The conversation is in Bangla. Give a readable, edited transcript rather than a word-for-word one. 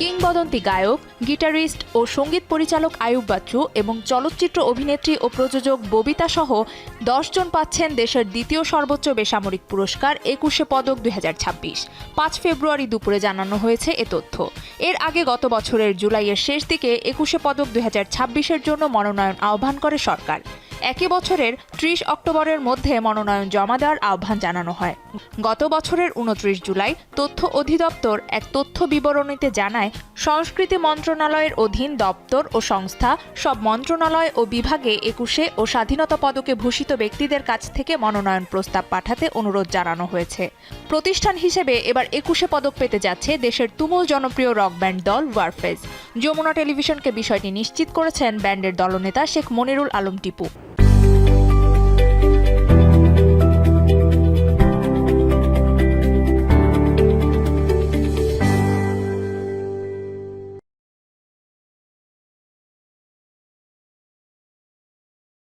কিংবদন্তি গায়ক, গিটারিস্ট ও সঙ্গীত পরিচালক আইয়ুব বাচ্চু এবং চলচ্চিত্র অভিনেত্রী ও প্রযোজক ববিতা সহ ১০ জন পাচ্ছেন দেশের দ্বিতীয় সর্বোচ্চ বেসামরিক পুরস্কার ২১শে পদক ২০২৬। ৫ ফেব্রুয়ারি দুপুরে জানানো হয়েছে এ তথ্য। এর আগে গত বছরের জুলাইয়ের শেষ দিকে ২১শে পদক ২০২৬-এর জন্য মনোনয়ন আহ্বান করে সরকার। একই বছরের ৩০ অক্টোবরের মধ্যে মনোনয়ন জমা দেওয়ার আহ্বান জানানো হয়। গত বছরের ২৯ জুলাই তথ্য অধিদপ্তর এক তথ্য বিবরণীতে জানায়, সংস্কৃতি মন্ত্রণালয়ের অধীন দপ্তর ও সংস্থা সব মন্ত্রণালয় ও বিভাগে ২১শে ও স্বাধীনতা পদকে ভূষিত ব্যক্তিদের কাছ থেকে মনোনয়ন প্রস্তাব পাঠাতে অনুরোধ জানানো হয়েছে। প্রতিষ্ঠান হিসেবে এবার ২১শে পদক পেতে যাচ্ছে দেশের তুমুল জনপ্রিয় রক ব্যান্ড দল ওয়ারফেজ। যমুনা টেলিভিশনকে বিষয়টি নিশ্চিত করেছেন ব্যান্ডের দলনেতা শেখ মনিরুল আলম টিপু।